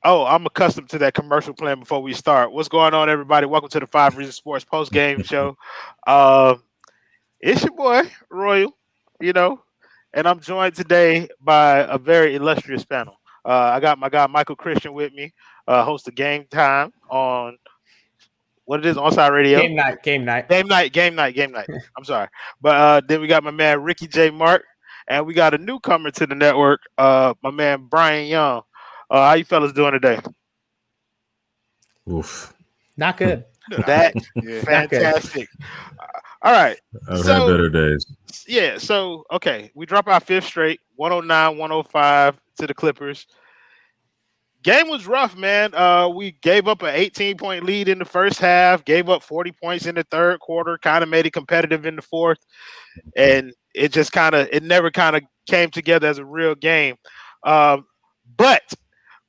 Oh, I'm accustomed to that commercial plan before we start. What's going on, everybody? Welcome to the Five Reasons Sports post game show. Uh, it's your boy Royal, you know, and I'm joined today by a very illustrious panel. I got my guy Michael Christian with me, host of Game Time on what it is, Onside Radio. Game night. I'm sorry, but then we got my man Ricky J. Mark, and we got a newcomer to the network, my man Brian Young. How you fellas doing today? Oof. Not good. That fantastic. All right. I've had better days. Yeah. So, okay. We drop our fifth straight, 109, 105 to the Clippers. Game was rough, man. We gave up an 18-point lead in the first half, gave up 40 points in the third quarter, kind of made it competitive in the fourth. And it just it never kind of came together as a real game. But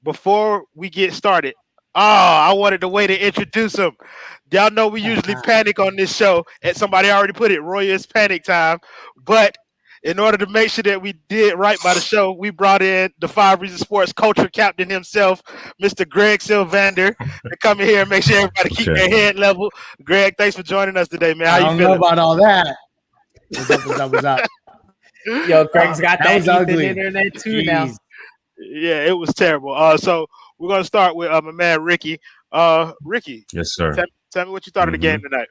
before we get started, I wanted to wait to introduce him. Y'all know we usually panic on this show, and somebody already put it, Roy, it's panic time. But in order to make sure that we did right by the show, we brought in the Five Reasons Sports culture captain himself, Mr. Greg Sylvander, to come in here and make sure everybody keep their head level. Greg, thanks for joining us today, man. How you feeling? I don't know about all that. What's up? Yo, Greg's got that ugly internet too now. Yeah, it was terrible. So we're gonna start with my man Ricky. Ricky, yes, sir. Tell me what you thought of the game tonight.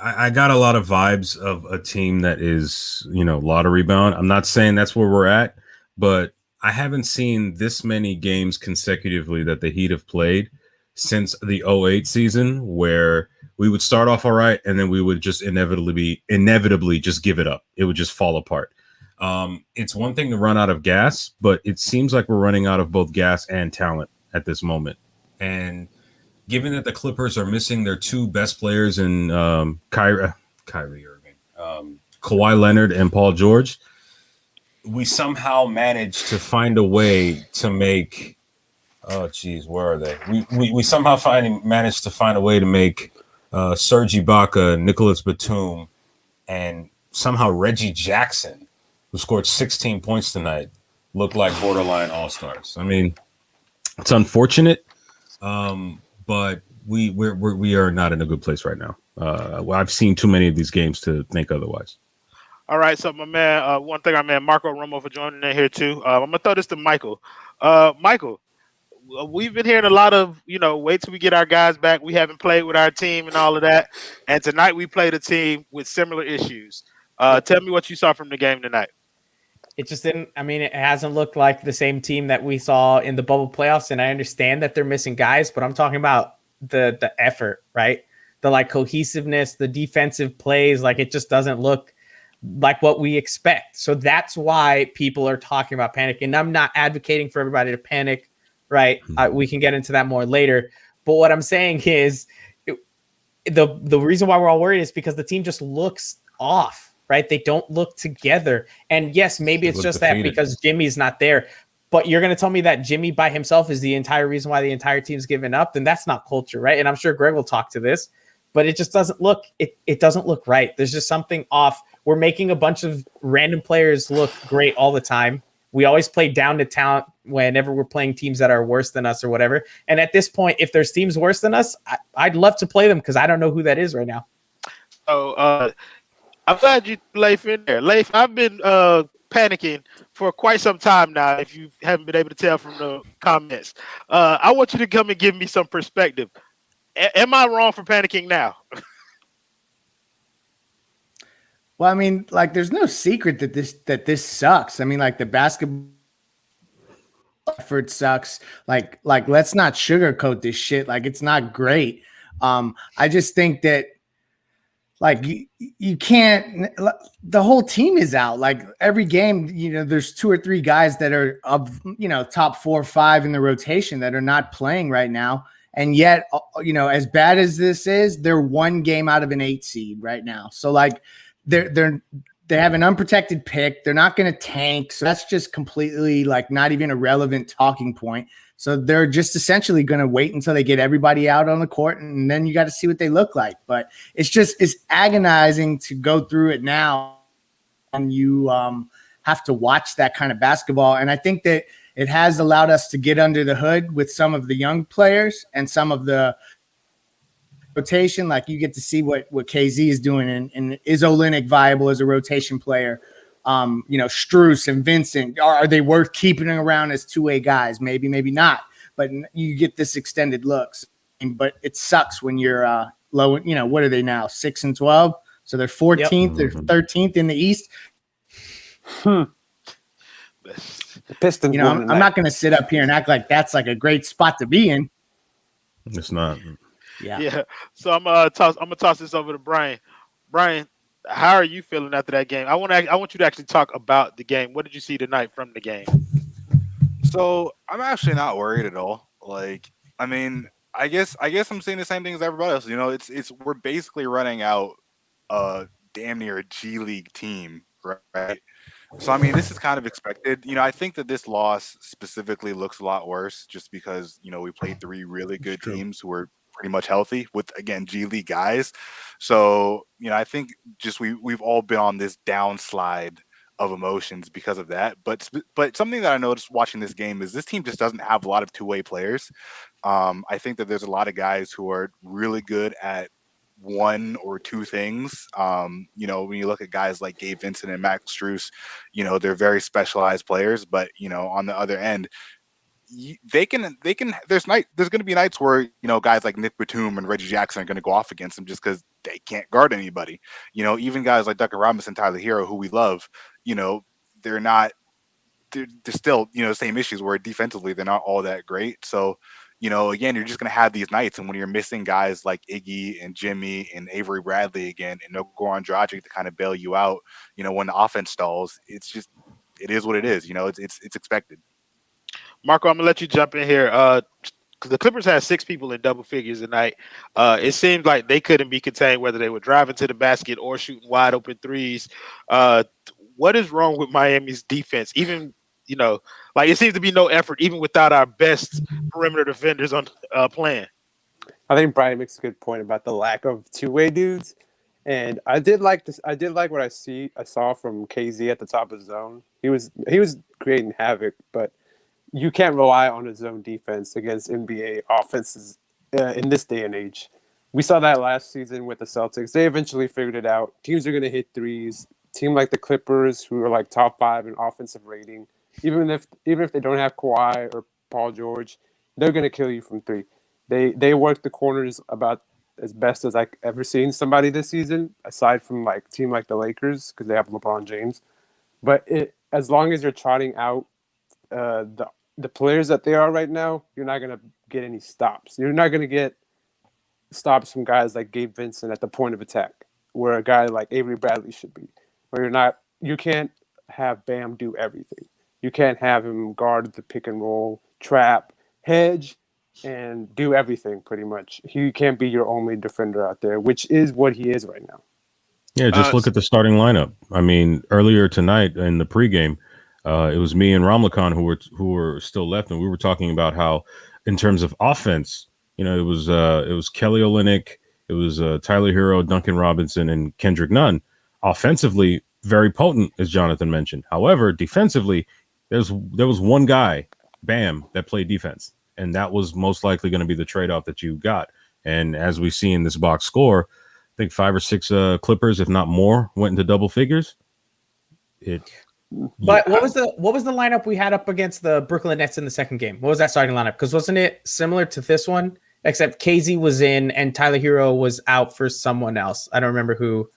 I got a lot of vibes of a team that is, lottery bound. I'm not saying that's where we're at, but I haven't seen this many games consecutively that the Heat have played since the 2008 season, where we would start off all right, and then we would just inevitably just give it up. It would just fall apart. It's one thing to run out of gas, but it seems like we're running out of both gas and talent at this moment. And given that the Clippers are missing their two best players in Kyrie Irving, Kawhi Leonard and Paul George, we somehow managed to find a way to make where are they? We somehow managed to find a way to make Serge Ibaka, Nicholas Batum, and somehow Reggie Jackson, who scored 16 points tonight, look like borderline all-stars. I mean, it's unfortunate, but we are not in a good place right now. I've seen too many of these games to think otherwise. All right, so my man, one thing, Marco Romo for joining in here too. I'm gonna throw this to Michael. Michael, we've been hearing a lot of, wait till we get our guys back. We haven't played with our team and all of that. And tonight we played a team with similar issues. Tell me what you saw from the game tonight. It just didn't. It hasn't looked like the same team that we saw in the bubble playoffs. And I understand that they're missing guys, but I'm talking about the effort, right? The cohesiveness, the defensive plays. It just doesn't look like what we expect. So that's why people are talking about panic. And I'm not advocating for everybody to panic, right? We can get into that more later. But what I'm saying is the reason why we're all worried is because the team just looks off. Right? They don't look together. And yes, maybe it's just defeated. That because Jimmy's not there. But you're going to tell me that Jimmy by himself is the entire reason why the entire team's given up? Then that's not culture, right? And I'm sure Greg will talk to this. But it just doesn't look it doesn't look right. There's just something off. We're making a bunch of random players look great all the time. We always play down to talent whenever we're playing teams that are worse than us or whatever. And at this point, if there's teams worse than us, I'd love to play them because I don't know who that is right now. So I'm glad you Leif in there. Leif, I've been panicking for quite some time now, if you haven't been able to tell from the comments. I want you to come and give me some perspective. Am I wrong for panicking now? Well, there's no secret that this sucks. The basketball effort sucks. Let's not sugarcoat this shit. It's not great. I just think that you can't. The whole team is out. Every game, there's two or three guys that are of top 4 or 5 in the rotation that are not playing right now. And yet, as bad as this is, they're one game out of an 8 seed right now. So they have an unprotected pick. They're not going to tank. So that's just completely not even a relevant talking point. So they're just essentially going to wait until they get everybody out on the court, and then you got to see what they look like. But it's agonizing to go through it now and you have to watch that kind of basketball. And I think that it has allowed us to get under the hood with some of the young players and some of the rotation. Like you get to see what KZ is doing, and is Olynyk viable as a rotation player? Strus and Vincent, are they worth keeping around as two-way guys? Maybe not. But you get this extended looks. But it sucks when you're low. What are they now? 6-12. So they're 14th or 13th in the East. The Pistons. I'm not going to sit up here and act like that's like a great spot to be in. It's not. Yeah. So I'm gonna toss this over to Brian. Brian, how are you feeling after that game? I want you to actually talk about the game. What did you see tonight from the game? So I'm actually not worried at all. Like, I mean, I guess I'm seeing the same thing as everybody else. It's we're basically running out damn near a G League team, right? So I mean, this is kind of expected. I think that this loss specifically looks a lot worse just because we played 3 really good teams who were pretty much healthy with, again, G League guys. So I think just we've all been on this downslide of emotions because of that. But something that I noticed watching this game is this team just doesn't have a lot of two-way players. I think that there's a lot of guys who are really good at one or two things. When you look at guys like Gabe Vincent and Max Strus, they're very specialized players. But on the other end, they can. There's going to be nights where guys like Nick Batum and Reggie Jackson are going to go off against them just because they can't guard anybody. Even guys like Duncan Robinson, Tyler Herro, who we love, they're not. They're still same issues where defensively they're not all that great. So again, you're just going to have these nights, and when you're missing guys like Iggy and Jimmy and Avery Bradley again, and no Goran Dragic to kind of bail you out, when the offense stalls, it is what it is. It's expected. Marco, I'm gonna let you jump in here. The Clippers had 6 people in double figures tonight. It seemed like they couldn't be contained, whether they were driving to the basket or shooting wide open threes. What is wrong with Miami's defense? Even it seems to be no effort, even without our best perimeter defenders on playing. I think Brian makes a good point about the lack of two-way dudes, and I did like this. I did like what I saw from KZ at the top of the zone. He was creating havoc, but you can't rely on a zone defense against NBA offenses in this day and age. We saw that last season with the Celtics. They eventually figured it out. Teams are going to hit threes. Team like the Clippers, who are like top 5 in offensive rating, even if they don't have Kawhi or Paul George, they're going to kill you from 3. They work the corners about as best as I've ever seen somebody this season, aside from like team like the Lakers because they have LeBron James. But as long as you're trotting out the players that they are right now, you're not going to get any stops. You're not going to get stops from guys like Gabe Vincent at the point of attack, where a guy like Avery Bradley should be. Where you can't have Bam do everything. You can't have him guard the pick and roll, trap, hedge, and do everything pretty much. He can't be your only defender out there, which is what he is right now. Yeah, just look at the starting lineup. I mean, earlier tonight in the pregame, it was me and Ramlakan who were still left, and we were talking about how, in terms of offense, it was Kelly Olynyk, it was Tyler Herro, Duncan Robinson, and Kendrick Nunn. Offensively, very potent, as Jonathan mentioned. However, defensively, there was one guy, Bam, that played defense, and that was most likely going to be the trade-off that you got. And as we see in this box score, I think 5 or 6 Clippers, if not more, went into double figures. What was the lineup we had up against the Brooklyn Nets in the second game? What was that starting lineup? Because wasn't it similar to this one, except KZ was in and Tyler Herro was out for someone else? I don't remember who.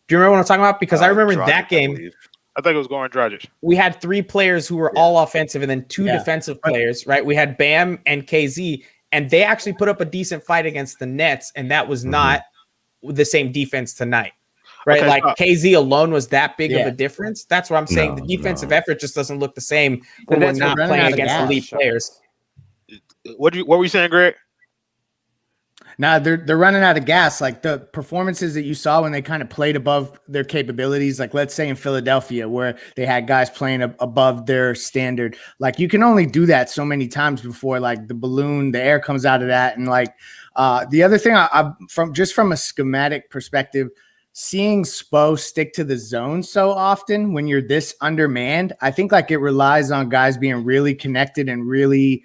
Do you remember what I'm talking about? Because I remember Dragic, that game, I think it was Goran Dragic. we had 3 players who were all offensive and then 2 defensive players, right? We had Bam and KZ, and they actually put up a decent fight against the Nets, and that was not the same defense tonight, right? Okay, KZ alone was that big of a difference. That's what I'm saying. The defensive effort just doesn't look the same when we're not playing against elite players. What were you saying, Greg? Now they're running out of gas. Like the performances that you saw when they kind of played above their capabilities, like let's say in Philadelphia where they had guys playing above their standard. Like you can only do that so many times before like the air comes out of that. And like the other thing, from a schematic perspective, seeing Spo stick to the zone so often when you're this undermanned, I think like it relies on guys being really connected and really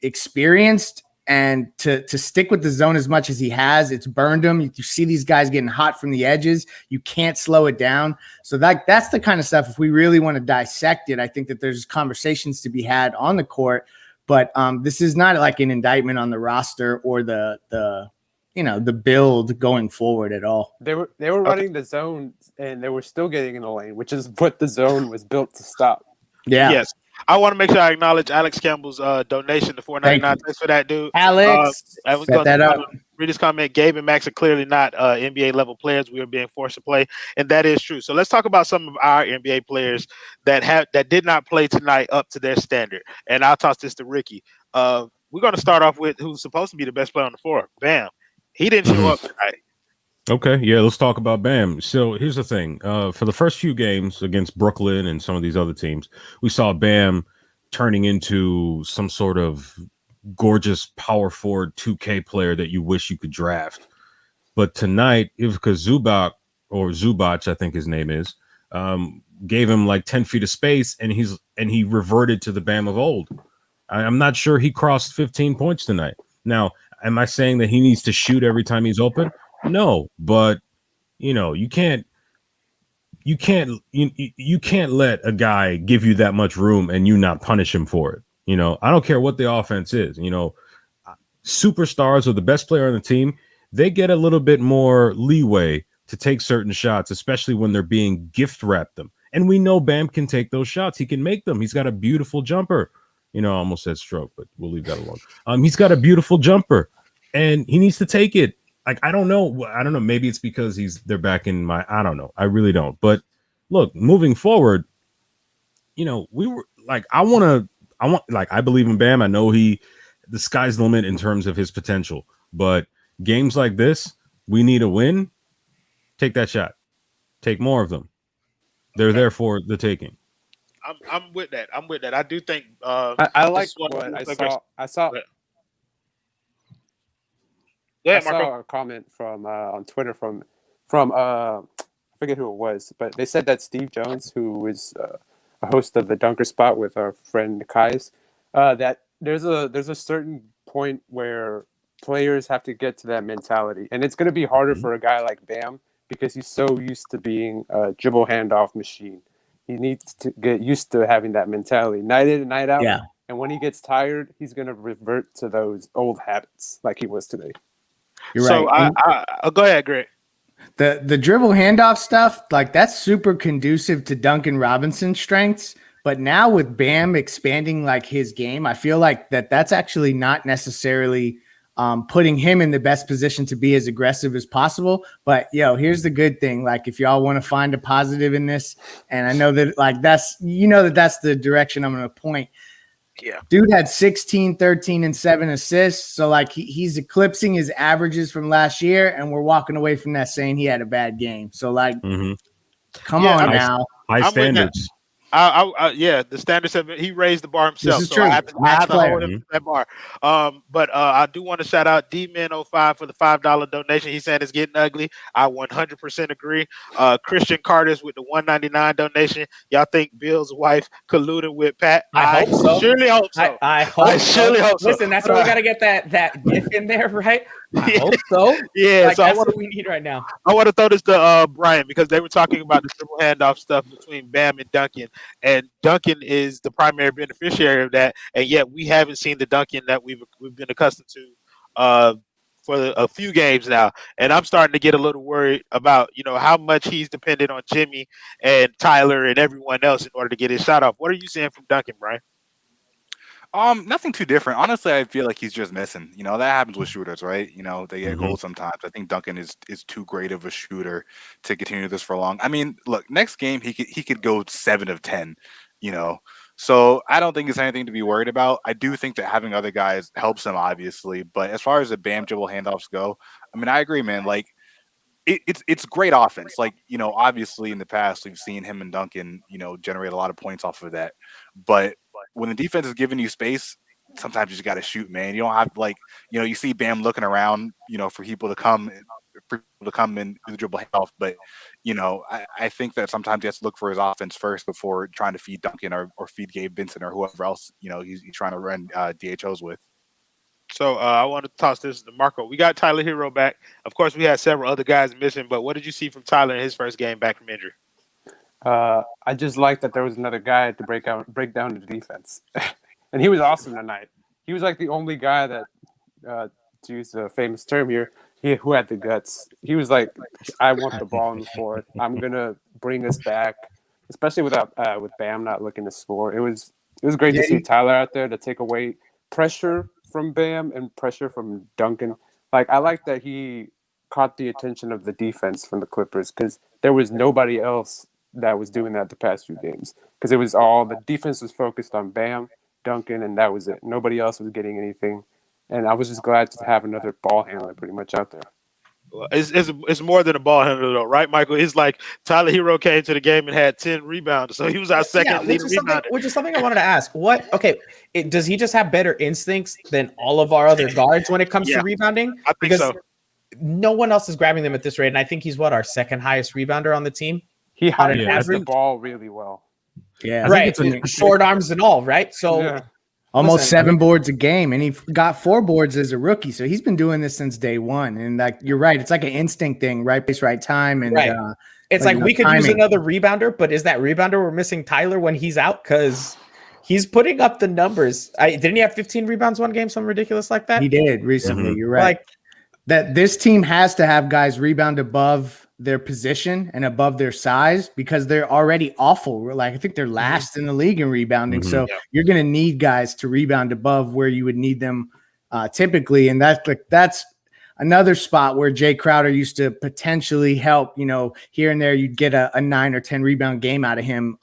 experienced. And to stick with the zone as much as he has, it's burned him. You see these guys getting hot from the edges. You can't slow it down. So that's the kind of stuff, if we really want to dissect it, I think that there's conversations to be had on the court. But this is not like an indictment on the roster or the build going forward at all. They were running the zone and they were still getting in the lane, which is what the zone was built to stop. Yeah. Yes. I want to make sure I acknowledge Alex Campbell's donation to $4.99. Thanks for that, dude. Alex, I was set going that up. to read this comment. Gabe and Max are clearly not NBA level players. We are being forced to play, and that is true. So let's talk about some of our NBA players that did not play tonight up to their standard. And I'll toss this to Ricky. We're going to start off with who's supposed to be the best player on the floor. Bam. He didn't show up tonight. Okay, yeah, let's talk about Bam. So here's the thing. For the first few games against Brooklyn and some of these other teams, we saw Bam turning into some sort of gorgeous power forward 2K player that you wish you could draft. But tonight, because Zubac, I think his name is, gave him like 10 feet of space, and he reverted to the Bam of old. I'm not sure he crossed 15 points tonight. Now, am I saying that he needs to shoot every time he's open? No, but you can't let a guy give you that much room and you not punish him for it. I don't care what the offense is. Superstars or the best player on the team, they get a little bit more leeway to take certain shots, especially when they're being gift wrapped them. And we know Bam can take those shots. He can make them. He's got a beautiful jumper. I almost said stroke, but we'll leave that alone. He's got a beautiful jumper, and he needs to take it. Like, I don't know. Maybe it's because they're back in I don't know. I really don't. But look, moving forward, we were like, I believe in Bam. I know the sky's the limit in terms of his potential, but games like this, we need a win. Take that shot. Take more of them. They're there for the taking. I'm with that. I do think I like what I saw. Yeah, I saw a comment from on Twitter from I forget who it was, but they said that Steve Jones, who is a host of the Dunker Spot with our friend Kais, that there's a certain point where players have to get to that mentality, and it's going to be harder for a guy like Bam because he's so used to being a dribble handoff machine. He needs to get used to having that mentality night in and night out. Yeah. And when he gets tired, he's going to revert to those old habits like he was today. You're so right. Go ahead, Greg. The dribble handoff stuff, like that's super conducive to Duncan Robinson's strengths. But now with Bam expanding like his game, I feel like that's actually not necessarily putting him in the best position to be as aggressive as possible. But here's the good thing. Like, if y'all want to find a positive in this, and I know that like that's the direction I'm going to point. Yeah. Dude had 16, 13, and 7 assists. So like he's eclipsing his averages from last year, and we're walking away from that saying he had a bad game. So like, come on now. High standards. The standards have been, he raised the bar himself. This is so true. I have to hold him to that bar. But I do want to shout out D-Man05 for the $5 donation. He's saying it's getting ugly. I 100% agree. Christian Carter's with the $1.99 donation. Y'all think Bill's wife colluded with Pat? I hope so. Surely hope so. I hope I surely hope so. Listen, that's why we got to get that gif in there, right? I hope so. Yeah, like, so that's what we need right now. I want to throw this to Brian, because they were talking about the triple handoff stuff between Bam and Duncan, and Duncan is the primary beneficiary of that, and yet we haven't seen the Duncan that we've been accustomed to for a few games now, and I'm starting to get a little worried about how much he's dependent on Jimmy and Tyler and everyone else in order to get his shot off. What are you seeing from Duncan, Brian? Nothing too different. Honestly, I feel like he's just missing. That happens with shooters, right? They get cold sometimes. I think Duncan is too great of a shooter to continue this for long. I mean, look, next game he could go 7 of 10. So I don't think it's anything to be worried about. I do think that having other guys helps him, obviously. But as far as the Bam dribble handoffs go, I mean, I agree, man. Like, it's great offense. Like, obviously in the past we've seen him and Duncan, generate a lot of points off of that. But when the defense is giving you space, sometimes you just got to shoot, man. You don't have you see Bam looking around, for people to come for people to come in do the dribble handoff. But I think that sometimes he has to look for his offense first before trying to feed Duncan or feed Gabe Vincent or whoever else he's trying to run DHOs with. So I want to toss this to Marco. We got Tyler Herro back. Of course, we had several other guys missing, but what did you see from Tyler in his first game back from injury? I just liked that there was another guy to break down the defense, and he was awesome tonight. He was like the only guy that, to use a famous term here, who had the guts. He was like, I want the ball in the fourth. I'm gonna bring us back, especially with Bam not looking to score. It was great to see Tyler out there to take away pressure from Bam and pressure from Duncan. Like, I like that he caught the attention of the defense from the Clippers, because there was nobody else that was doing that the past few games, because it was all the defense was focused on Bam, Duncan, and that was it. Nobody else was getting anything. And I was just glad to have another ball handler pretty much out there. Well, it's more than a ball handler, though, right, Michael? It's like Tyler Herro came to the game and had 10 rebounds, so he was our second leading rebounder. Which is something I wanted to ask. Does he just have better instincts than all of our other guards when it comes to rebounding? I think so. No one else is grabbing them at this rate, and I think he's our second highest rebounder on the team. He has the ball really well. Yeah, right. Short arms and all, right? So almost 7 boards a game, and he got 4 boards as a rookie. So he's been doing this since day one. And like you're right, it's like an instinct thing, right place, right time, and it's like we could use another rebounder, but is that rebounder we're missing Tyler when he's out? Because he's putting up the numbers. Didn't he have 15 rebounds one game, something ridiculous like that? He did recently. Mm-hmm. You're right. Like that this team has to have guys rebound above their position and above their size, because they're already awful. Like, I think they're last in the league in rebounding. So you're going to need guys to rebound above where you would need them typically. And that's another spot where Jay Crowder used to potentially help, here and there you'd get a 9 or 10 rebound game out of him.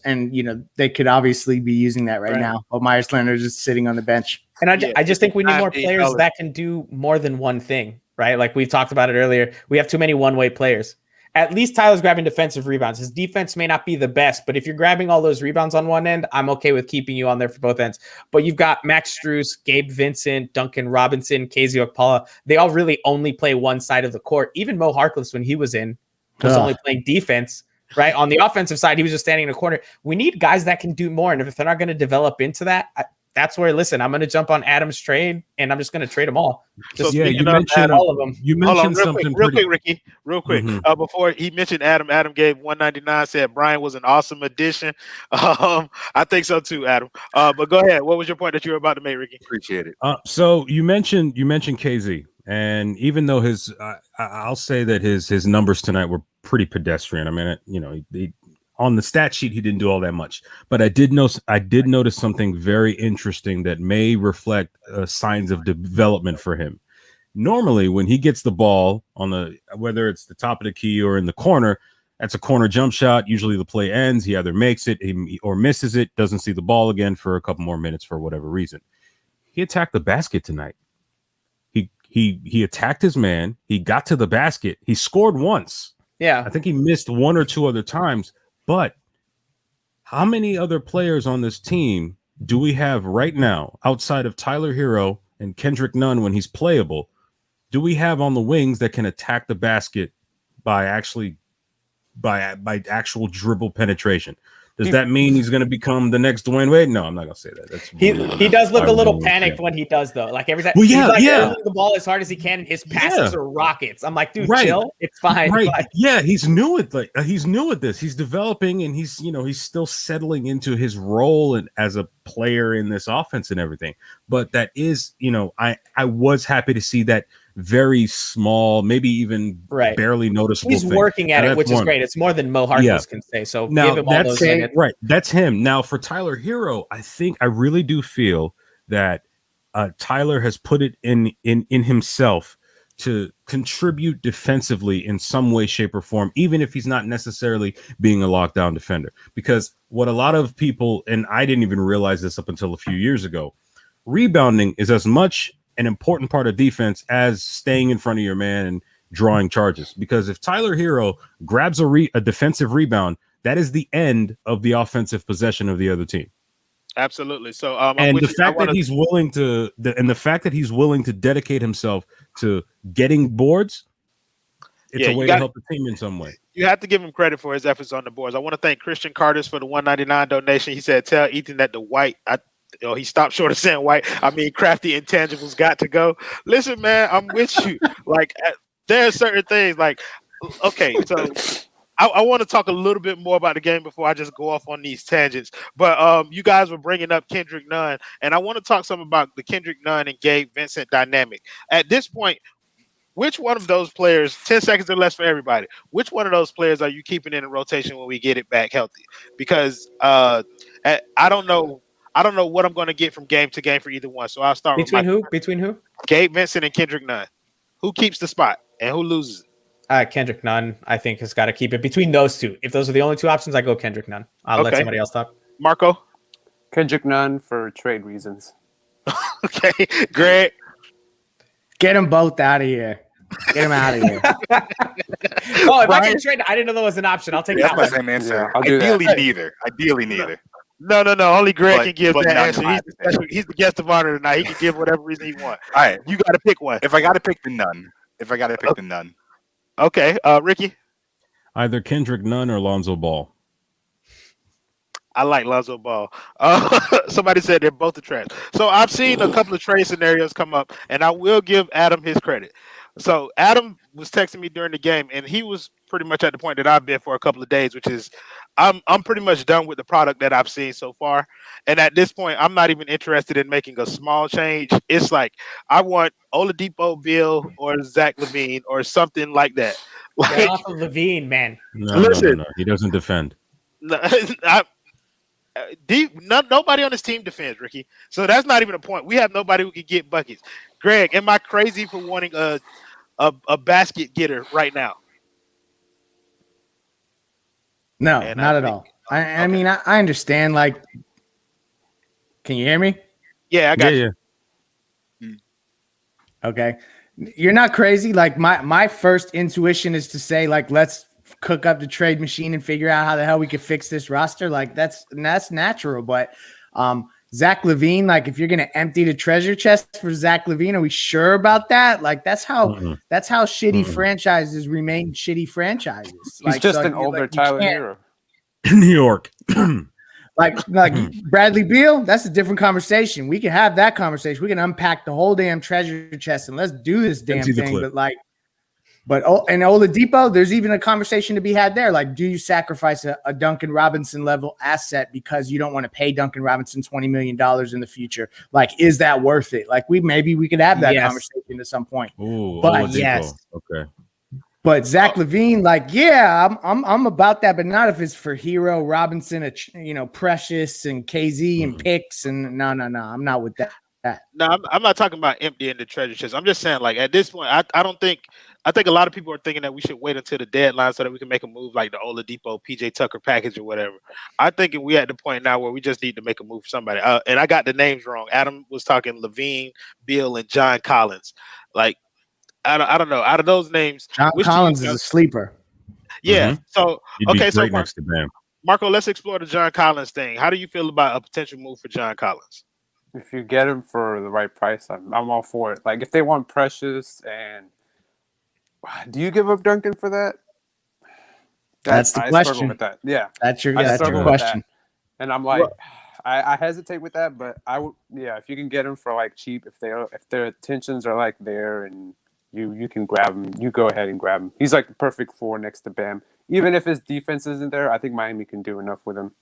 And they could obviously be using that right now. But Myers Leonard is sitting on the bench. And I just think we need more players that can do more than one thing, right? Like we've talked about it earlier. We have too many one-way players. At least Tyler's grabbing defensive rebounds. His defense may not be the best, but if you're grabbing all those rebounds on one end, I'm okay with keeping you on there for both ends. But you've got Max Strus, Gabe Vincent, Duncan Robinson, KZ Okpala. They all really only play one side of the court. Even Mo Harkless, when he was in, was only playing defense, right? On the offensive side, he was just standing in a corner. We need guys that can do more. And if they're not going to develop into that, that's where, listen, I'm going to jump on Adam's trade, and I'm just going to trade them all. So you mentioned all of them. You mentioned something real quick, Ricky, real quick. Before he mentioned Adam gave 199, said Brian was an awesome addition. I think so too, Adam. But go ahead. What was your point that you were about to make, Ricky? Appreciate it. So you mentioned KZ, and even though I'll say that his numbers tonight were pretty pedestrian. I mean, he on the stat sheet, he didn't do all that much, but I did notice something very interesting that may reflect signs of development for him. Normally, when he gets the ball whether it's the top of the key or in the corner, that's a corner jump shot. Usually the play ends. He either makes it or misses it, doesn't see the ball again for a couple more minutes for whatever reason. He attacked the basket tonight. He attacked his man. He got to the basket. He scored once. Yeah. I think he missed 1 or 2 other times. But how many other players on this team do we have right now outside of Tyler Herro and Kendrick Nunn when he's playable? Do we have on the wings that can attack the basket by actual dribble penetration? Does that mean he's going to become the next Dwayne Wade? No, I'm not going to say that. He does look a little panicked when he does, though. Like every time he's the ball as hard as he can, and his passes are rockets. I'm like, dude, chill. It's fine. Right. Yeah, he's new at this. He's developing, and he's still settling into his role and as a player in this offense and everything. But that is, I was happy to see that very small, maybe even barely noticeable. He's working at it, which is great. It's more than Mo Harkless can say. So now, give him all those minutes. Right. That's him. Now for Tyler Herro, I really do feel that Tyler has put it in himself to contribute defensively in some way, shape, or form, even if he's not necessarily being a lockdown defender. Because what a lot of people, and I didn't even realize this up until a few years ago, rebounding is as much an important part of defense as staying in front of your man and drawing charges. Because if Tyler Herro grabs a defensive rebound, that is the end of the offensive possession of the other team. Absolutely. So, the fact that he's willing to dedicate himself to getting boards, It's a way to help the team in some way. You have to give him credit for his efforts on the boards. I want to thank Christian Carters for the $1.99 donation. He said, "Tell Ethan that the white." He stopped short of saying white. I mean, crafty intangibles got to go. Listen, man, I'm with you. Like, there are certain things. Like, okay, so I want to talk a little bit more about the game before I just go off on these tangents. But you guys were bringing up Kendrick Nunn, and I want to talk some about the Kendrick Nunn and Gabe Vincent dynamic. At this point, which one of those players, 10 seconds or less for everybody, which one of those players are you keeping in rotation when we get it back healthy? Because I don't know what I'm going to get from game to game for either one. So I'll start Between who? Between who? Gabe Vincent and Kendrick Nunn. Who keeps the spot and who loses it? Kendrick Nunn, I think, has got to keep it between those two. If those are the only two options, I go Kendrick Nunn. I'll let somebody else talk. Marco? Kendrick Nunn for trade reasons. Okay. Greg? Get them both out of here. Get them out of here. If I can trade, I didn't know that was an option. I'll take that. That's my same answer. Yeah, Ideally, neither. No. Only Greg can give that none answer. He's the guest of honor tonight. He can give whatever reason he wants. All right. You got to pick one. If I got to pick the Nunn. Okay. Ricky? Either Kendrick Nunn or Lonzo Ball. I like Lonzo Ball. Somebody said they're both the trash. So I've seen a couple of trade scenarios come up, and I will give Adam his credit. So Adam was texting me during the game, and he was pretty much at the point that I've been for a couple of days, which is I'm pretty much done with the product that I've seen so far. And at this point, I'm not even interested in making a small change. It's like I want Oladipo, Bill, or Zach LaVine, or something like that. Get off of LaVine, man. No. He doesn't defend. Nobody on this team defends, Ricky. So that's not even a point. We have nobody who can get buckets. Greg, am I crazy for wanting a basket getter right now? No, not at all. I mean, I understand. Like, can you hear me? Yeah, I got you. Okay. You're not crazy. Like, my first intuition is to say, like, let's cook up the trade machine and figure out how the hell we could fix this roster. Like, that's natural. But Zach LaVine, like, if you're gonna empty the treasure chest for Zach LaVine, are we sure about that? Like, that's how shitty franchises remain shitty franchises. He's just an older Tyler Herro. New York. like Bradley Beal, that's a different conversation. We can have that conversation. We can unpack the whole damn treasure chest and let's do this damn thing. But Oladipo, there's even a conversation to be had there. Like, do you sacrifice a Duncan Robinson level asset because you don't want to pay Duncan Robinson $20 million in the future? Like, is that worth it? Like, maybe we could have that conversation at some point. Ooh, but Oladipo. yes, okay. But Zach LaVine, like, yeah, I'm about that, but not if it's for Herro, Robinson, Precious and KZ and picks and no, I'm not with that. No, I'm not talking about emptying the treasure chest. I'm just saying, like, at this point, I think a lot of people are thinking that we should wait until the deadline so that we can make a move like the Oladipo, PJ Tucker package or whatever. I think we at the point now where we just need to make a move for somebody. And I got the names wrong. Adam was talking LaVine, Bill, and John Collins. Like, I don't know. Out of those names, John Collins is a sleeper. Yeah. So so next to Bam. Marco, let's explore the John Collins thing. How do you feel about a potential move for John Collins? If you get him for the right price, I'm all for it. Like, if they want Precious and do you give up Duncan for that? That's the I question. struggle with that. Yeah, that's your question. And I'm like, I hesitate with that, but I would. Yeah, if you can get him for like cheap, if their intentions are like there, and you can grab him, you go ahead and grab him. He's like the perfect 4 next to Bam. Even if his defense isn't there, I think Miami can do enough with him.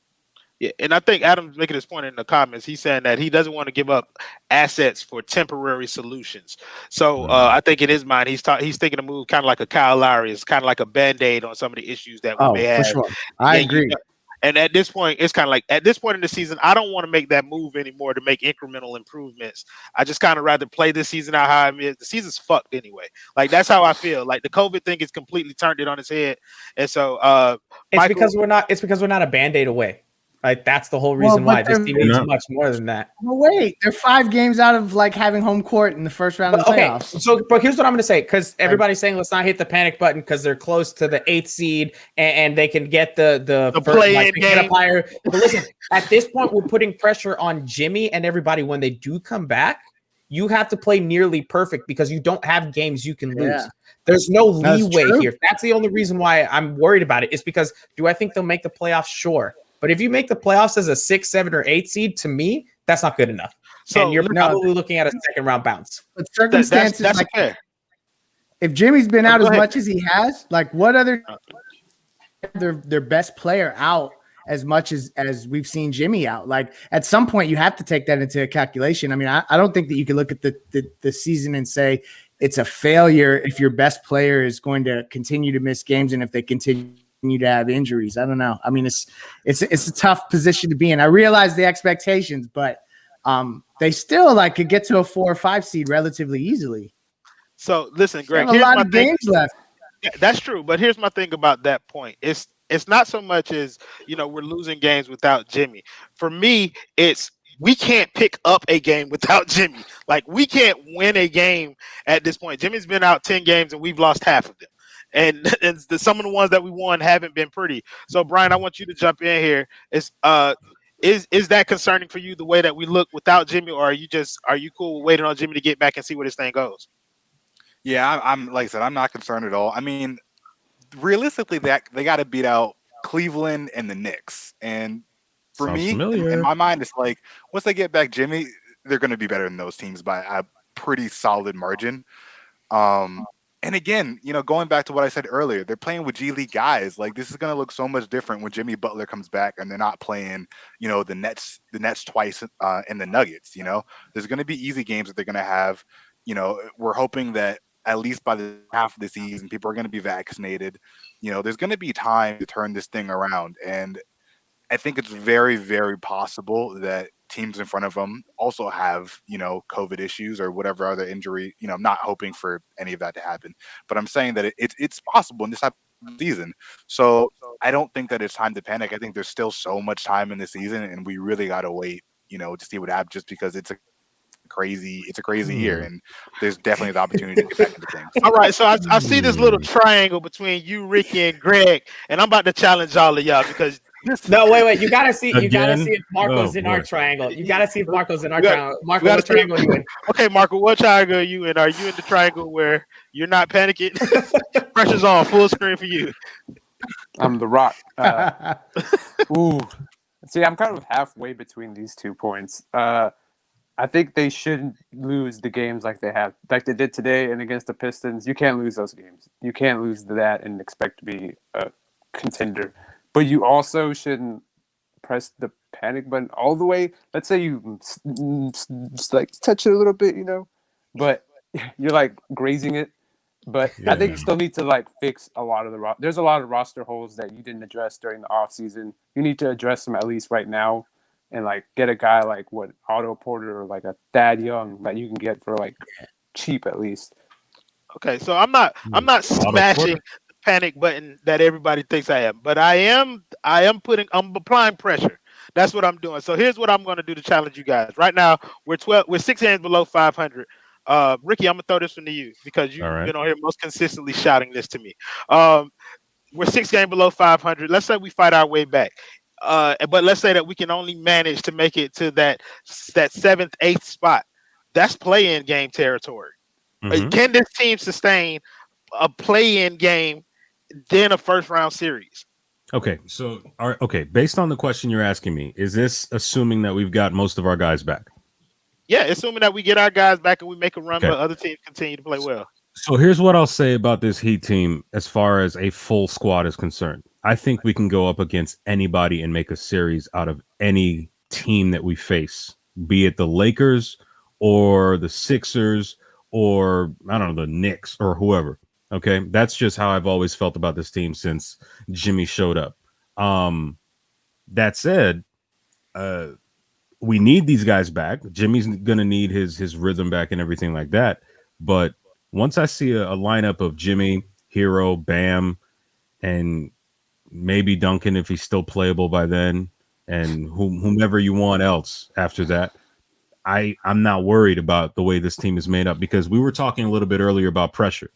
Yeah, and I think Adam's making this point in the comments. He's saying that he doesn't want to give up assets for temporary solutions. So I think in his mind, he's thinking a move kind of like a Kyle Lowry. It's kind of like a Band-Aid on some of the issues that we may have. For sure. I agree. And at this point, it's kind of like at this point in the season, I don't want to make that move anymore to make incremental improvements. I just kind of rather play this season out how it is. The season's fucked anyway. Like, that's how I feel. Like, the COVID thing has completely turned it on its head. And so it's because we're not a Band-Aid away. Like, that's the whole reason why this team needs much more than that. Well, wait, they're 5 games out of like having home court in the first round of the playoffs. So, but here's what I'm going to say, because everybody's saying let's not hit the panic button because they're close to the 8th seed and they can get the play-in game. Higher. But listen, at this point, we're putting pressure on Jimmy and everybody when they do come back you have to play nearly perfect because you don't have games you can lose. Yeah. There's no That's leeway true. here. That's the only reason why I'm worried about it. Is because do I think they'll make the playoffs? Sure. But if you make the playoffs as a 6, 7, or 8 seed, to me, that's not good enough. So And you're look, probably looking at a second round bounce. But that's circumstances like fair. if Jimmy's been Oh, out go as ahead. much as he has, like what other their best player out as much as we've seen Jimmy out? Like at some point you have to take that into a calculation. I mean, I don't think that you can look at the season and say it's a failure if your best player is going to continue to miss games and if they continue to have injuries. I don't know. I mean, it's a tough position to be in. I realize the expectations, but they still like could get to a 4 or 5 seed relatively easily. So listen, They Greg, have a here's lot my of thing. games left. Yeah, that's true, but here's my thing about that point. It's not so much as we're losing games without Jimmy. For me, it's we can't pick up a game without Jimmy. Like we can't win a game at this point. Jimmy's been out 10 games and we've lost half of them. And some of the ones that we won haven't been pretty. So Brian, I want you to jump in here. Is that concerning for you the way that we look without Jimmy, or are you cool with waiting on Jimmy to get back and see where this thing goes? Yeah, I'm like I said, I'm not concerned at all. I mean, realistically, they got to beat out Cleveland and the Knicks, and for Sounds me, familiar. in my mind, it's like once they get back Jimmy, they're going to be better than those teams by a pretty solid margin. And again, going back to what I said earlier, they're playing with G League guys. Like this is going to look so much different when Jimmy Butler comes back, and they're not playing, the Nets twice, and the Nuggets. There's going to be easy games that they're going to have. We're hoping that at least by the half of the season, people are going to be vaccinated. There's going to be time to turn this thing around. And I think it's very, very possible that teams in front of them also have, COVID issues or whatever other injury. I'm not hoping for any of that to happen, but I'm saying that it's possible in this type of season. So I don't think that it's time to panic. I think there's still so much time in the season, and we really got to wait, to see what happens, just because it's a crazy year, and there's definitely the opportunity to get back into things. All right, so I see this little triangle between you, Ricky, and Greg, and I'm about to challenge all of y'all because No, wait. You gotta see Again? if Marco's Oh, in our boy. triangle. You gotta see if Marco's in our We got- triangle. Marco, we gotta what triangle are you in? Okay, Marco, what triangle are you in? Are you in the triangle where you're not panicking? Pressure's on, full screen for you. I'm the Rock. Ooh. See, I'm kind of halfway between these 2 points. I think they shouldn't lose the games like they did today and against the Pistons. You can't lose those games. You can't lose that and expect to be a contender. But you also shouldn't press the panic button all the way. Let's say you just like touch it a little bit, but you're like grazing it. But I think you still need to fix a lot of there's a lot of roster holes that you didn't address during the offseason. You need to address them at least right now. And get a guy like Otto Porter or a Thad Young that you can get for cheap at least. Okay, so I'm not smashing the panic button that everybody thinks I am, but I'm applying pressure. That's what I'm doing. So here's what I'm going to do to challenge you guys. Right now, we're 6 games below 500. Ricky, I'm gonna throw this one to you because you've been on here most consistently shouting this to me. We're 6 games below 500. Let's say we fight our way back. But let's say that we can only manage to make it to that 7th, 8th spot. That's play-in game territory. Mm-hmm. Can this team sustain a play-in game, then a first-round series? Okay, so based on the question you're asking me, is this assuming that we've got most of our guys back? Yeah, assuming that we get our guys back and we make a run, but other teams continue to play well. So here's what I'll say about this Heat team as far as a full squad is concerned. I think we can go up against anybody and make a series out of any team that we face, be it the Lakers or the Sixers or, I don't know, the Knicks or whoever. Okay, that's just how I've always felt about this team since Jimmy showed up. That said, we need these guys back. Jimmy's going to need his rhythm back and everything like that. But once I see a lineup of Jimmy, Herro, Bam, and maybe Duncan if he's still playable by then, and whomever you want else after that, I'm not worried about the way this team is made up, because we were talking a little bit earlier about pressure.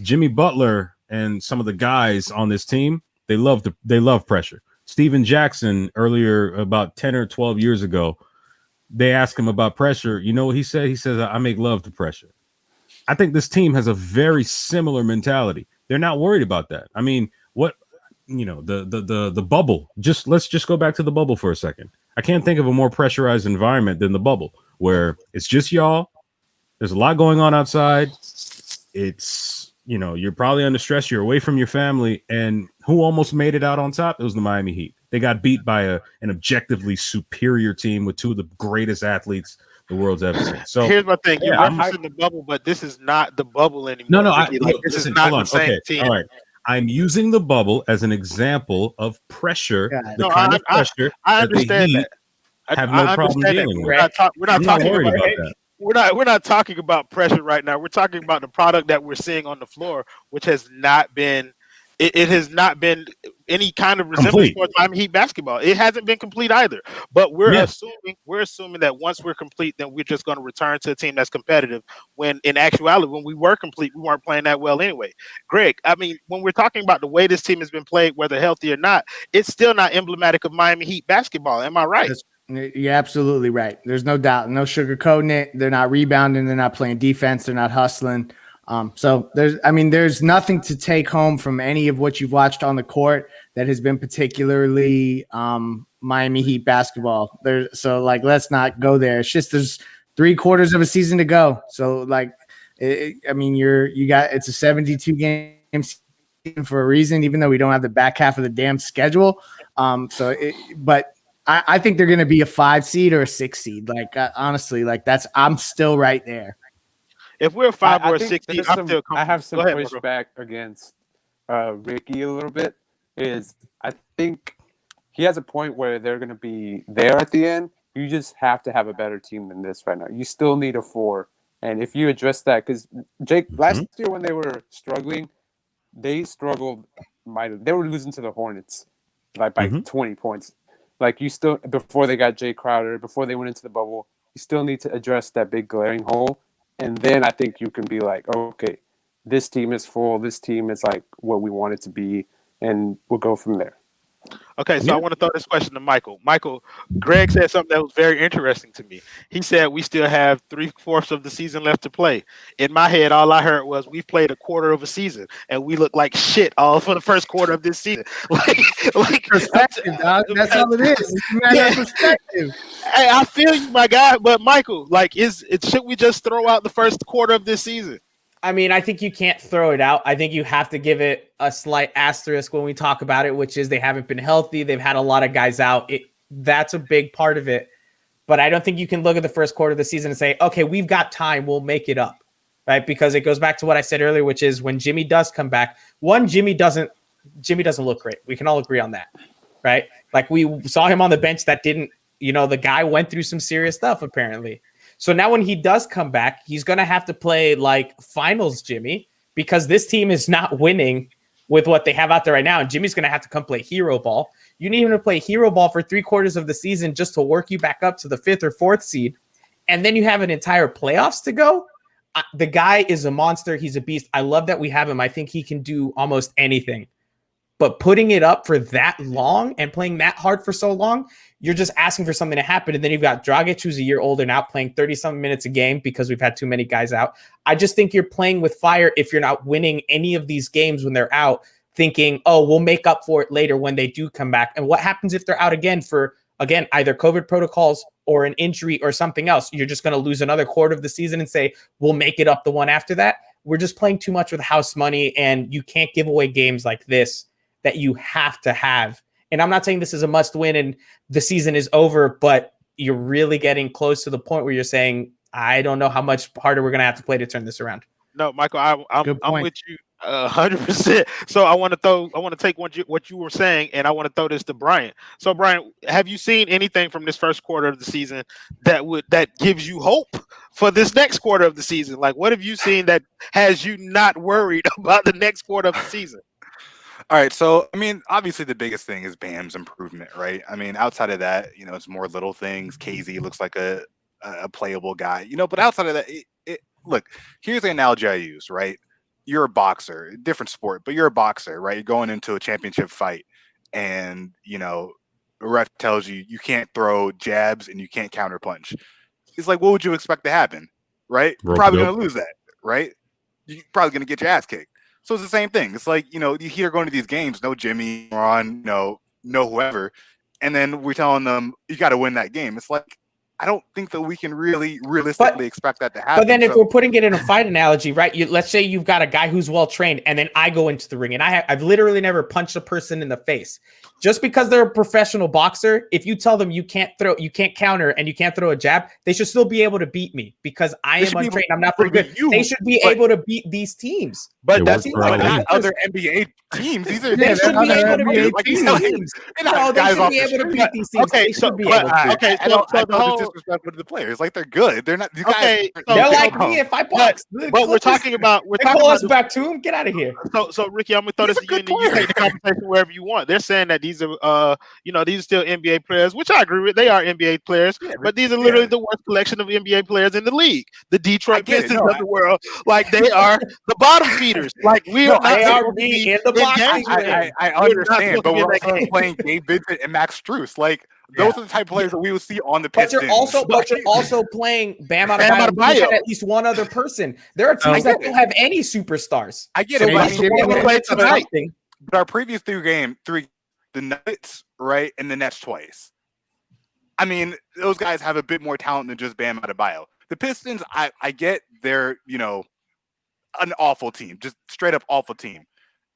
Jimmy Butler and some of the guys on this team, they love pressure. Steven Jackson earlier, about 10 or 12 years ago, they ask him about pressure. You know what he said? He says, "I make love to pressure." I think this team has a very similar mentality. They're not worried about that. I mean, what the bubble. Let's just go back to the bubble for a second. I can't think of a more pressurized environment than the bubble, where it's just y'all. There's a lot going on outside. It's you're probably under stress. You're away from your family, and who almost made it out on top? It was the Miami Heat. They got beat by an objectively superior team with two of the greatest athletes the world's ever seen. So here's my thing: you're yeah, referencing the bubble, but this is not the bubble anymore. no. This is not the same team. All right. I'm using the bubble as an example of pressure, Yeah. the kind of pressure I that the understand Heat that. have no problem dealing with. We're not I'm not talking worried about about that. we're not talking about pressure right now. We're talking about the product that we're seeing on the floor, which has not been it has not been any kind of resemblance Complete. towards Miami Heat basketball. It hasn't been complete either. But we're Yeah. assuming that once we're complete, then we're just going to return to a team that's competitive. When in actuality, when we were complete, we weren't playing that well anyway. Greg, I mean, when we're talking about the way this team has been played, whether healthy or not, it's still not emblematic of Miami Heat basketball. Am I right? You're absolutely right. There's no doubt. No sugarcoating it. They're not rebounding. They're not playing defense. They're not hustling. So there's nothing to take home from any of what you've watched on the court that has been particularly Miami Heat basketball. Let's not go there. It's just there's 3/4 of a season to go. So it's a 72 game season for a reason, even though we don't have the back half of the damn schedule. But I think they're going to be a 5 seed or a 6 seed. Honestly, I'm still right there. If we're a 5 or a think 6 seed, there's I'm some- still I have some Go ahead, bro. pushback against Ricky a little bit. I think he has a point where they're going to be there at the end. You just have to have a better team than this right now. You still need a 4. And if you address that, because Jake, last year when they were struggling, they struggled. They were losing to the Hornets by 20 points. Before they got Jay Crowder, before they went into the bubble, you still need to address that big glaring hole. And then I think you can be like, okay, this team is full. This team is like what we want it to be. And we'll go from there. Okay, so I want to throw this question to Michael. Michael, Greg said something that was very interesting to me. He said we still have 3/4 of the season left to play. In my head, all I heard was we've played a quarter of a season, and we look like shit all for the first quarter of this season. like Perspective, dog. That's all it is. It's a matter of perspective. Hey, I feel you, my guy. But Michael, should we just throw out the first quarter of this season? I mean, I think you can't throw it out. I think you have to give it a slight asterisk when we talk about it, which is they haven't been healthy. They've had a lot of guys out. That's a big part of it. But I don't think you can look at the first quarter of the season and say, okay, we've got time. We'll make it up, right? Because it goes back to what I said earlier, which is when Jimmy does come back, Jimmy doesn't look great. We can all agree on that, right? Like we saw him on the bench that didn't, the guy went through some serious stuff apparently. So now when he does come back, he's going to have to play like finals Jimmy, because this team is not winning with what they have out there right now. And Jimmy's going to have to come play hero ball. You need him to play hero ball for 3/4 of the season just to work you back up to the 5th or 4th seed. And then you have an entire playoffs to go. The guy is a monster. He's a beast. I love that we have him. I think he can do almost anything. But putting it up for that long and playing that hard for so long, you're just asking for something to happen. And then you've got Dragic, who's a year older now, playing 30-something minutes a game because we've had too many guys out. I just think you're playing with fire if you're not winning any of these games when they're out, thinking, oh, we'll make up for it later when they do come back. And what happens if they're out again for, either COVID protocols or an injury or something else? You're just going to lose another quarter of the season and say, we'll make it up the one after that. We're just playing too much with house money, and you can't give away games like this that you have to have. And I'm not saying this is a must win and the season is over, but you're really getting close to the point where you're saying, I don't know how much harder we're going to have to play to turn this around. No, Michael, I'm with you 100%. So I want to take what you were saying, and I want to throw this to Brian. So Brian, have you seen anything from this first quarter of the season that gives you hope for this next quarter of the season? Like, what have you seen that has you not worried about the next quarter of the season? All right, so I mean, obviously the biggest thing is Bam's improvement, right? I mean, outside of that, it's more little things. KZ looks like a playable guy, but outside of that, look, here's the analogy I use, right? You're a boxer, different sport, but you're a boxer, right? You're going into a championship fight, and a ref tells you you can't throw jabs and you can't counter punch. It's like, what would you expect to happen, right? You're probably going to lose that, right? You're probably going to get your ass kicked. So it's the same thing. It's like, you hear going to these games, no Jimmy, Ron, no whoever, and then we're telling them you got to win that game. It's like, I don't think that we can really realistically expect that to happen. But then if we're putting it in a fight analogy, right? Let's say you've got a guy who's well trained, and then I go into the ring, and I've literally never punched a person in the face. Just because they're a professional boxer, if you tell them you can't counter, and you can't throw a jab, they should still be able to beat me because I am untrained. I'm not very good. They should be able to beat these teams. But that's not other NBA teams. These are they should be able to beat these teams. No, they should be able to beat these teams. Okay, so I don't disrespectful to the players. Like, they're good. They're not. Okay, they're like me if I box. But we're talking about. Call us back to him. Get out of here. So Ricky, I'm gonna throw this to you, and you take the conversation wherever you want. They're saying that these are, these are still NBA players, which I agree with. They are NBA players, but these are literally the worst collection of NBA players in the league. The Detroit Pistons of the world, like they are the bottom feeders. Like we are not supposed to be in the box. I understand, but we're also playing Gabe Vincent and Max Strus. Like, those are the type of players that we will see on the Pistons. But you're also playing Bam Adebayo and at least one other person. There are teams that don't have any superstars. I get it. But our previous three, the Nuggets, right, and the Nets twice. I mean, those guys have a bit more talent than just Bam Adebayo. The Pistons, I get they're, an awful team, just straight up awful team.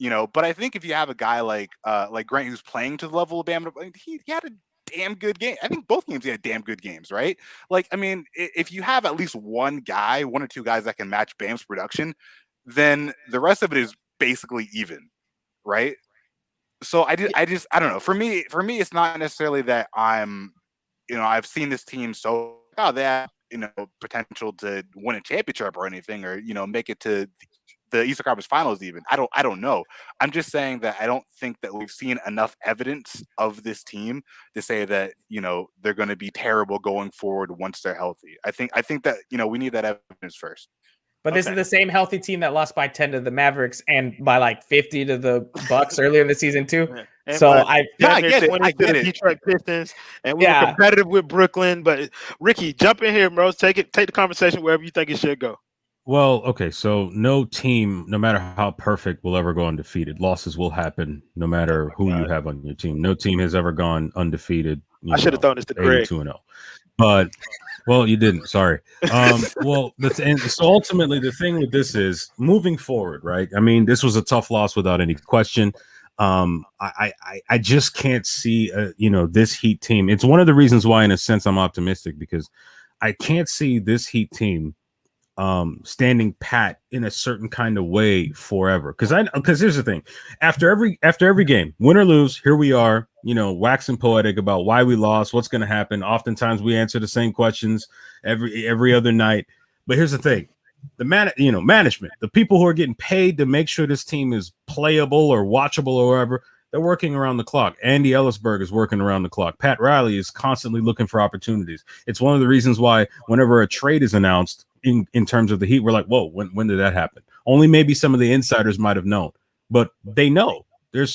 But I think if you have a guy like Grant who's playing to the level of Bam, he had a damn good game. I think both games he had damn good games, right? Like, I mean, if you have at least one or two guys that can match Bam's production, then the rest of it is basically even, right? So I don't know. For me, it's not necessarily that I've seen this team so they have potential to win a championship or anything, or make it to the Eastern Conference Finals even. I don't know. I'm just saying that I don't think that we've seen enough evidence of this team to say that, they're going to be terrible going forward once they're healthy. I think that, we need that evidence first. But this is the same healthy team that lost by 10 to the Mavericks and by like 50 to the Bucks earlier in the season too. And so I get it. Detroit Pistons, and we were competitive with Brooklyn. But Ricky, jump in here, bro. Take the conversation wherever you think it should go. Well, okay, so no team, no matter how perfect, will ever go undefeated. Losses will happen no matter who you have on your team. No team has ever gone undefeated. I should have thrown this to Greg. 2-0. But, well, you didn't. Sorry. So ultimately, the thing with this is moving forward, right? I mean, this was a tough loss without any question. I just can't see, this Heat team. It's one of the reasons why, in a sense, I'm optimistic, because I can't see this Heat team standing pat in a certain kind of way forever. Because here's the thing: after every game, win or lose, here we are, waxing poetic about why we lost, what's going to happen. Oftentimes, we answer the same questions every other night. But here's the thing: the management, the people who are getting paid to make sure this team is playable or watchable or whatever, they're working around the clock. Andy Ellisberg is working around the clock. Pat Riley is constantly looking for opportunities. It's one of the reasons why whenever a trade is announced in terms of the Heat, we're like, whoa, when did that happen? Only maybe some of the insiders might have known, but they know there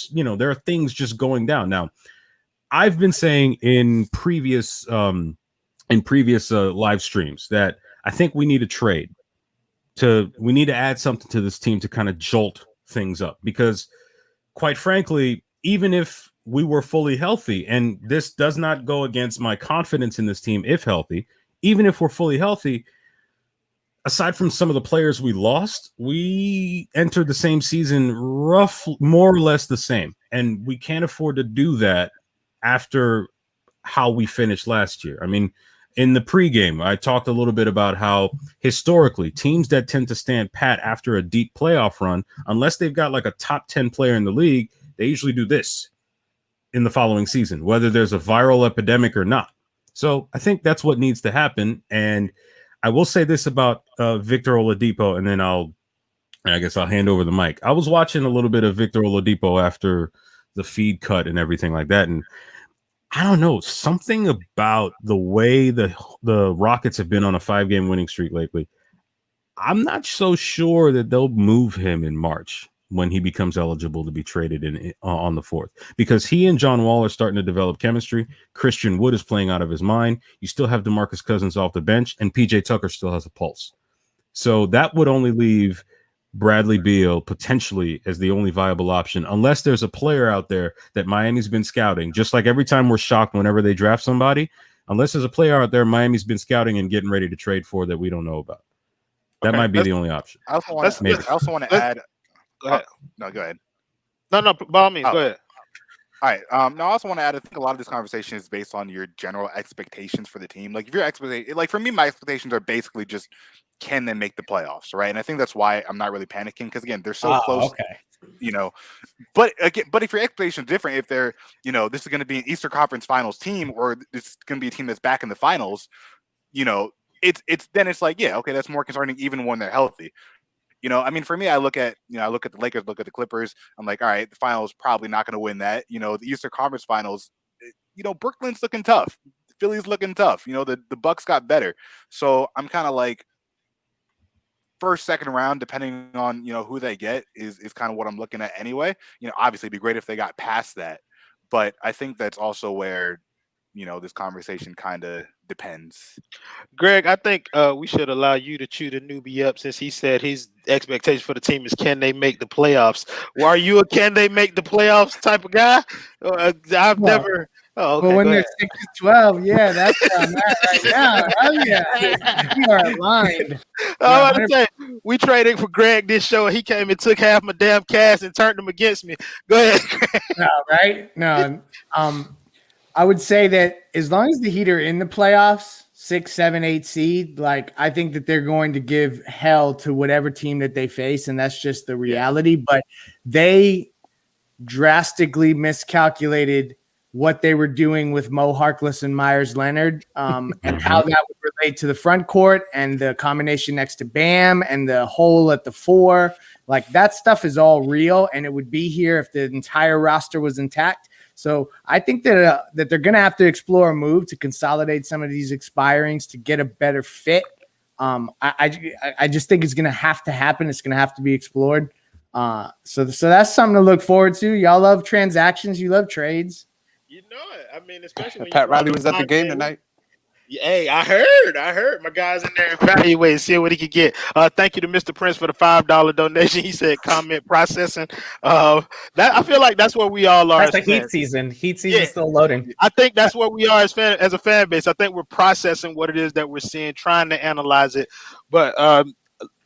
are things just going down. Now, I've been saying in previous live streams that I think we need a trade. We need to add something to this team to kind of jolt things up, because quite frankly, even if we were fully healthy, and this does not go against my confidence in this team if healthy, even if we're fully healthy, aside from some of the players we lost, we entered the same season more or less the same. And we can't afford to do that after how we finished last year. I mean, in the pregame, I talked a little bit about how historically teams that tend to stand pat after a deep playoff run, unless they've got like a top 10 player in the league, they usually do this in the following season, whether there's a viral epidemic or not. So I think that's what needs to happen. And I will say this about Victor Oladipo, and then I guess I'll hand over the mic. I was watching a little bit of Victor Oladipo after the feed cut and everything like that, and I don't know, something about the way the Rockets have been on a 5-game winning streak lately. I'm not so sure that they'll move him in March. when he becomes eligible to be traded in on the 4th, because he and John Wall are starting to develop chemistry. Christian Wood is playing out of his mind. You still have DeMarcus Cousins off the bench, and PJ Tucker still has a pulse. So that would only leave Bradley Beal potentially as the only viable option, unless there's a player out there that Miami's been scouting. Just like every time we're shocked whenever they draft somebody, unless there's a player out there Miami's been scouting and getting ready to trade for that we don't know about. That might be the only option. I also want to add. Go ahead. No, go ahead. No, by all means, go ahead. All right. No, I also want to add. I think a lot of this conversation is based on your general expectations for the team. Like, if your expectation, like for me, my expectations are basically just, can they make the playoffs, right? And I think that's why I'm not really panicking, because again, they're so close. Okay. But again, if your expectation is different, if they're, this is going to be an Eastern Conference Finals team, or it's going to be a team that's back in the finals, it's like, yeah, okay, that's more concerning even when they're healthy. I mean, for me, I look at the Lakers, look at the Clippers. I'm like, all right, the finals probably not going to win that. The Eastern Conference Finals, Brooklyn's looking tough. Philly's looking tough. The Bucks got better. So I'm kind of like, first, second round, depending on, who they get is kind of what I'm looking at anyway. Obviously it'd be great if they got past that. But I think that's also where, this conversation kind of depends. Greg, I think we should allow you to chew the newbie up, since he said his expectation for the team is, can they make the playoffs? Well, are you a can they make the playoffs type of guy? I've never. Oh, okay. But when they're 6-12, yeah, that's where I'm at right now. Oh, yeah. You are aligned. I was about to say, we traded for Greg this show, and he came and took half my damn cash and turned them against me. Go ahead, Greg. No, right? No. I would say that as long as the Heat are in the playoffs, 6, 7, 8 seed, like, I think that they're going to give hell to whatever team that they face, and that's just the reality. But they drastically miscalculated what they were doing with Mo Harkless and Myers Leonard, and how that would relate to the front court and the combination next to Bam and the hole at the 4. Like, that stuff is all real, and it would be here if the entire roster was intact. So I think that they're going to have to explore a move to consolidate some of these expirings to get a better fit. I just think it's going to have to happen. It's going to have to be explored. So that's something to look forward to. Y'all love transactions. You love trades. You know it. I mean, especially when Pat Riley was at the game tonight. Hey, I heard my guys in there evaluating, see what he could get. Thank you to Mr. Prince for the $5 donation. He said comment processing. That I feel like that's where we all are. That's the Heat season. Heat season is still loading. I think that's where we are as a fan base. I think we're processing what it is that we're seeing, trying to analyze it. But I'm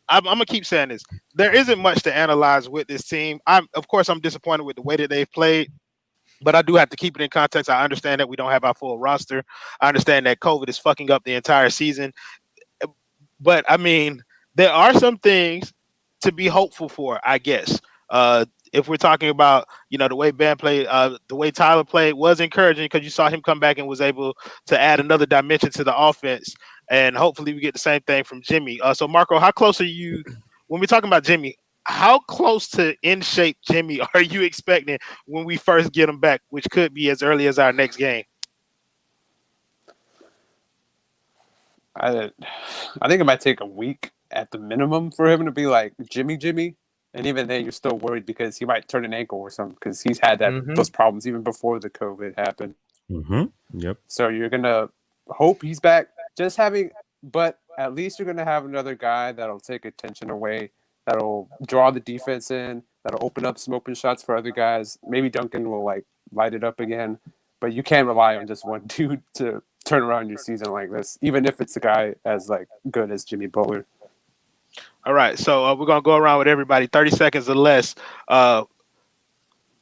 gonna keep saying this. There isn't much to analyze with this team. Of course, I'm disappointed with the way that they've played. But I do have to keep it in context. I understand that we don't have our full roster. I understand that COVID is fucking up the entire season. But, I mean, there are some things to be hopeful for, I guess. If we're talking about, the way Bam played, the way Tyler played was encouraging, because you saw him come back and was able to add another dimension to the offense. And hopefully we get the same thing from Jimmy. So, Marco, how close are you, when we're talking about Jimmy, how close to in shape Jimmy are you expecting when we first get him back, which could be as early as our next game? I think it might take a week at the minimum for him to be like Jimmy. And even then, you're still worried because he might turn an ankle or something, because he's had those problems even before the COVID happened. Yep. So you're going to hope he's back. But at least you're going to have another guy that'll take attention away, that'll draw the defense in, that'll open up some open shots for other guys. Maybe Duncan will light it up again, but you can't rely on just one dude to turn around your season like this, even if it's a guy as good as Jimmy Butler. All right, so we're gonna go around with everybody, 30 seconds or less.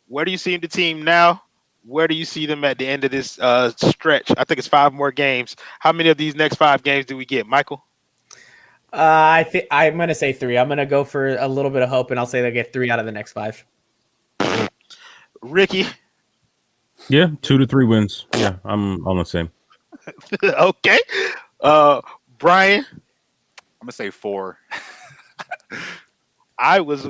Where do you see the team now? Where do you see them at the end of this stretch? I think it's 5 more games. How many of these next 5 games do we get, Michael? I think I'm going to say 3. I'm going to go for a little bit of hope, and I'll say they get 3 out of the next 5. Ricky? Yeah, 2 to 3 wins. Yeah, I'm on the same. Okay. Brian? I'm going to say 4. I was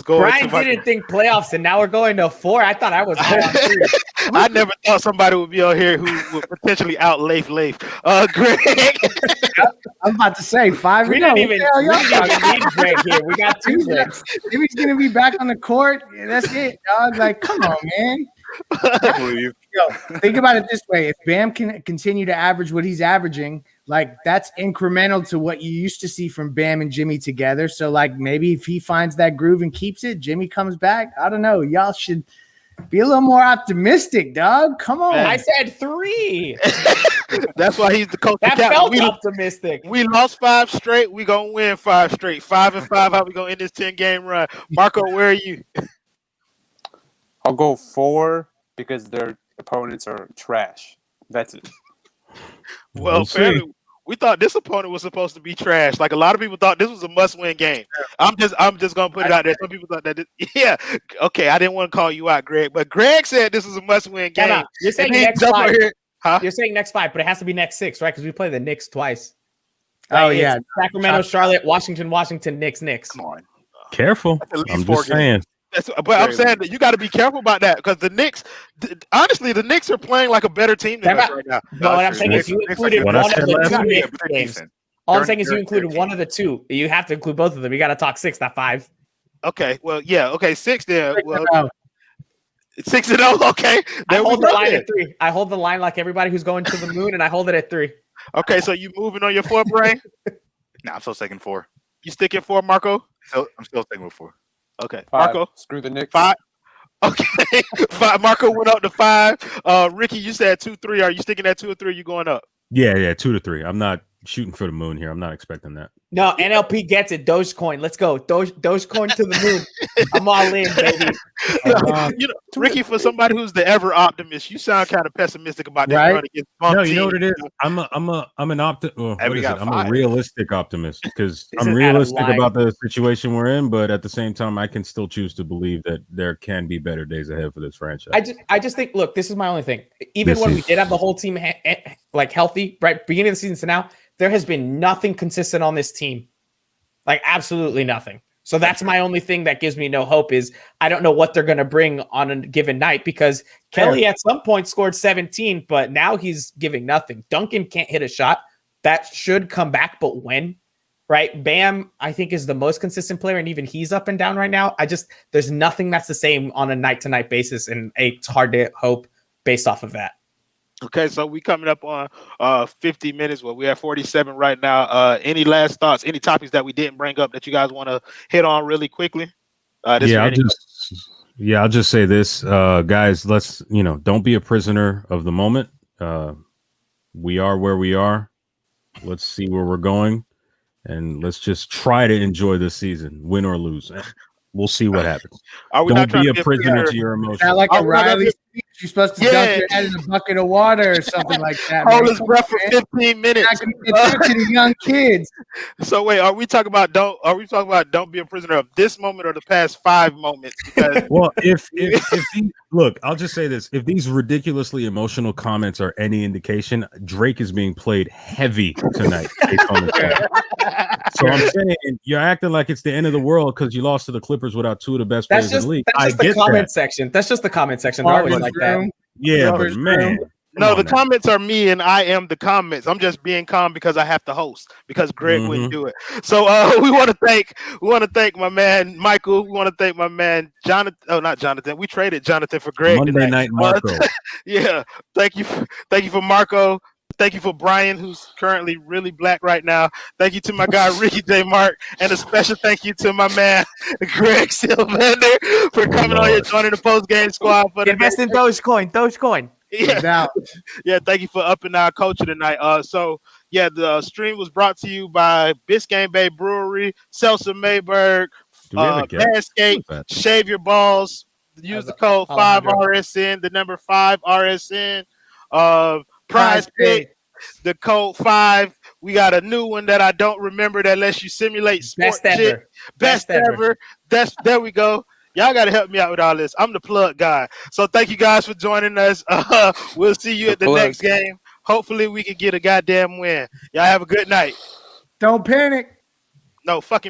going. Brian didn't think playoffs, and now we're going to 4. I thought I was going 3. I never thought somebody would be on here who would potentially out Leif. Greg. I'm about to say 5. We didn't even need Greg here. We got 2 Gregs. Jimmy's gonna be back on the court. That's it, dog. Like, come on, man. Please. Yo, think about it this way: if Bam can continue to average what he's averaging, like that's incremental to what you used to see from Bam and Jimmy together. So, like, maybe if he finds that groove and keeps it, Jimmy comes back. I don't know. Y'all should be a little more optimistic, dog. Come on. I said 3. That's why he's the coach. That felt optimistic. We lost 5 straight. We gonna win 5 straight. 5-5. How we gonna end this 10-game run? Marco, where are you? I'll go 4 because their opponents are trash. That's it. Well, apparently, we thought this opponent was supposed to be trash. Like a lot of people thought this was a must-win game. I'm just gonna put it out there. Some people thought that. Yeah, okay. I didn't want to call you out, Greg, but Greg said this was a must-win game. You're saying next 5. Huh? You're saying next 5, but it has to be next 6, right? Because we play the Knicks twice. Right? Oh yeah, Sacramento, Charlotte, Washington, Knicks. Come on. Careful. I'm just saying. But I'm saying that you got to be careful about that because the Knicks, honestly, the Knicks are playing like a better team than us right now. But what I'm saying is you included one of the 2 Knicks games. All I'm saying is you included one of the 2. You have to include both of them. You got to talk 6, not 5. Okay. Well, yeah. Okay. 6 then. Well, 6-0. Okay. I hold the line at 3. I hold the line like everybody who's going to the moon, and I hold it at 3. Okay. So you moving on your 4 brain? Nah, I'm still taking 4. You sticking 4, Marco? I'm still taking with 4. Okay, 5. Marco. Screw the Knicks. 5. Okay, 5. Marco went up to 5. Ricky, you said 2-3. Are you sticking at 2 or 3? Or you going up? Yeah, 2 to 3. I'm not shooting for the moon here. I'm not expecting that. No, NLP gets it. Dogecoin. Let's go. Dogecoin to the moon. I'm all in, baby. Ricky, for somebody who's the ever optimist, you sound kind of pessimistic about that run against Bum No, team. you know what it is? I'm an optimist. I'm a realistic optimist because I'm Isn't realistic Adam lying? about the situation we're in, but at the same time, I can still choose to believe that there can be better days ahead for this franchise. I just think, look, this is my only thing. Even when we did have the whole team like healthy, right, beginning of the season to now, there has been nothing consistent on this team. Like absolutely nothing. So that's my only thing that gives me no hope is I don't know what they're going to bring on a given night because Kelly at some point scored 17, but now he's giving nothing. Duncan can't hit a shot. That should come back, but when? Right? Bam, I think, is the most consistent player, and even he's up and down right now. There's nothing that's the same on a night-to-night basis, and it's hard to hope based off of that. Okay, so we coming up on 50 minutes. Well, we have 47 right now. Any last thoughts? Any topics that we didn't bring up that you guys want to hit on really quickly? I'll just say this, guys. Let's don't be a prisoner of the moment. We are where we are. Let's see where we're going, and let's just try to enjoy this season, win or lose. We'll see what happens. Don't be a prisoner to your emotions. Not like a Riley speech. You're supposed to dunk your head in a bucket of water or something like that. Hold his breath for 15 minutes. Not gonna get that to the young kids. So wait, are we talking about don't be a prisoner of this moment or the past 5 moments? Because well, if look, I'll just say this: if these ridiculously emotional comments are any indication, Drake is being played heavy tonight. So I'm saying you're acting like it's the end of the world because you lost to the Clippers without 2 of the best players in the league. That's just the comment section. That's just the comment section. They're always like that. Yeah, but man. No, the comments are me, and I am the comments. I'm just being calm because I have to host because Greg wouldn't do it. So we want to thank my man Michael. We want to thank my man Jonathan. Oh, not Jonathan. We traded Jonathan for Greg Monday tonight. Night Marco. Yeah, thank you for Marco. Thank you for Brian, who's currently really black right now. Thank you to my guy Ricky J. Mark, and a special thank you to my man Greg Sylvander for coming on here, joining the post-game squad for the invest in Dogecoin. Yeah, thank you for upping our culture tonight. The stream was brought to you by Biscayne Bay Brewery, Seltzer Mayberg, Manscaped, Shave Your Balls. Use the code 5RSN, the number 5RSN. Prize Pick, the code 5. We got a new one that I don't remember that lets you simulate sport shit. Best ever. There we go. Y'all got to help me out with all this. I'm the plug guy. So thank you guys for joining us. We'll see you at the next game. Hopefully we can get a goddamn win. Y'all have a good night. Don't panic. No, fucking